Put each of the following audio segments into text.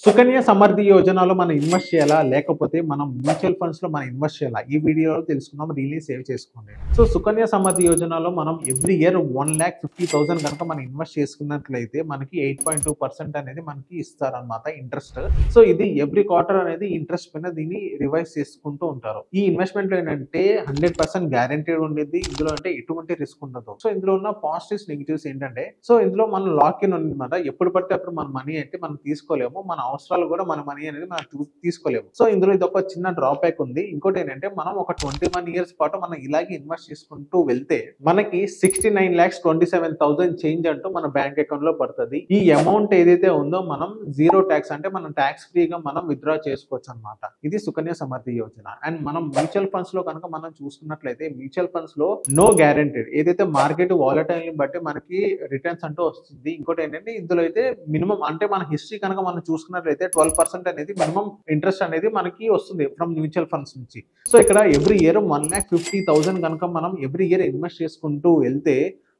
సుకన్య సమృద్ధి యోజనలో మనం ఇన్వెస్ట్ చేయాలా? లేకపోతే మనం మ్యూచువల్ ఫండ్స్‌లో మనం ఇన్వెస్ట్ చేయాలా? ఈ వీడియోలో తెలుసుకుందాం. రీల్‌ని సేవ్ చేసుకోండి. సో, సుకన్య సమృద్ధి యోజనలో మనం ఎవ్రీ ఇయర్ 1,50,000 గనుక మనం ఇన్వెస్ట్ చేసుకున్నట్లయితే మనకి 8.2% అనేది మనకి ఇస్తారనమాట ఇంట్రెస్ట్. సో, ఇది ఎవ్రీ క్వార్టర్ అనేది ఇంట్రెస్ట్ పైన దీన్ని రివైజ్ చేసుకుంటూ ఉంటారు. ఈ ఇన్వెస్ట్‌మెంట్‌లో ఏంటంటే 100% గ్యారంటీడ్ ఉండిద్ది. ఇందులో అంటే ఎటువంటి రిస్క్ ఉండదు. సో, ఇందులో ఉన్న పాజిటివ్స్, నెగెటివ్స్ ఏంటంటే ఇందులో మనం లాక్ ఇన్ ఉందన్నమాట. ఎప్పుడు పడితే అప్పుడు మన మనీ అయితే మనం తీసుకోలేము. మన అవసరాలు కూడా మన మనీ అనేది మనం తీసుకోలేము. సో ఇందులో ఇది ఒక చిన్న డ్రాబ్యాక్ ఉంది. ఇంకోటి ఏంటంటే మనం ఒక 21 ఇయర్స్ పాటు మనం ఇలాగే ఇన్వెస్ట్ చేసుకుంటూ వెళ్తే మనకి 69,27,000 చేంజ్ అంటూ మన బ్యాంక్ అకౌంట్ లో పడుతుంది. ఈ అమౌంట్ ఏదైతే ఉందో మనం జీరో ట్యాక్స్ అంటే మనం ట్యాక్స్ ఫ్రీగా మనం విత్డ్రా చేసుకోవచ్చు అనమాట. ఇది సుకన్య సమృద్ధి యోజన. అండ్ మనం మ్యూచువల్ ఫండ్స్ లో కనుక మనం చూసుకున్నట్లయితే మ్యూచువల్ ఫండ్స్ లో నో గ్యారంటీడ్. ఏదైతే మార్కెట్ వాలటైల్ బట్టి మనకి రిటర్న్స్ అంటూ వస్తుంది. ఇంకోటి ఏంటంటే ఇందులో అయితే మినిమం అంటే మన హిస్టరీ కనుక మనం చూసుకున్నట్లయితే 12% అనేది మినిమం ఇంట్రెస్ట్ అనేది మనకి వస్తుంది ఫ్రమ్ మ్యూచువల్ ఫండ్స్ నుంచి. సో ఇక్కడ ఎవ్రీ ఇయర్ 1,50,000 కనుక మనం ఎవ్రీ ఇయర్ ఇన్వెస్ట్ చేసుకుంటూ వెళ్తే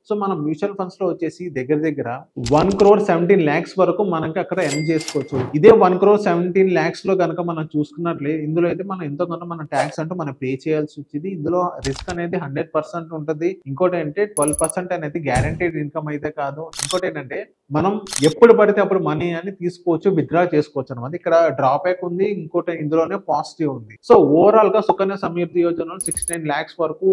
సో మనం మ్యూచువల్ ఫండ్స్ లో వచ్చేసి దగ్గర 1,17,00,000 వరకు మనకి అక్కడ ఎర్న్ చేసుకోవచ్చు. ఇదే 1,17,00,000 లో కనుక మనం చూసుకున్నట్లే ఇందులో అయితే మనం ఎంతో కొంత మన ట్యాక్స్ అంటూ మనం పే చేయాల్సి వచ్చింది. ఇందులో రిస్క్ అనేది 100% ఉంటుంది. ఇంకోటి ఏంటంటే 12% అనేది గ్యారంటీడ్ ఇన్కమ్ అయితే కాదు. ఇంకోటి ఏంటంటే మనం ఎప్పుడు పడితే అప్పుడు మనీ అని తీసుకోవచ్చు, విత్డ్రా చేసుకోవచ్చు అనమాట. ఇక్కడ డ్రాబ్యాక్ ఉంది. ఇంకోటి ఇందులోనే పాజిటివ్ ఉంది. సో ఓవరాల్ గా సుకన్య సమృద్ధి యోజన 69 lakhs వరకు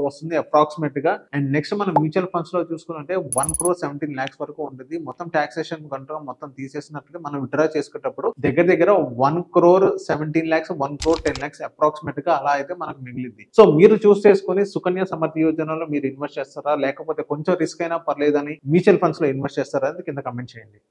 వస్తుంది అప్రాక్సిమేట్ గా. అండ్ నెక్స్ట్ మనం మ్యూచువల్ ఫండ్స్ లో చూసుకుంటే 1,17,00,000 వరకు ఉంటుంది. మొత్తం టాక్సేషన్ కంట్రోల్ మొత్తం తీసేసినట్లయితే మనం విత్డ్రా చేసుకునేటప్పుడు దగ్గర 1,17,00,000 1,10,00,000 అప్రాక్సిమేట్ గా అలా అయితే మనకు మిగిలింది. సో మీరు చూస్ చేసుకుని సుకన్య సమృద్ధి యోజనలో మీరు ఇన్వెస్ట్ చేస్తారా? లేకపోతే కొంచెం రిస్క్ అయినా పర్లేదని మ్యూచువల్ ఫండ్స్ లో ఇన్వెస్ట్ చేస్తారా? కింద కమెంట్ చేయండి.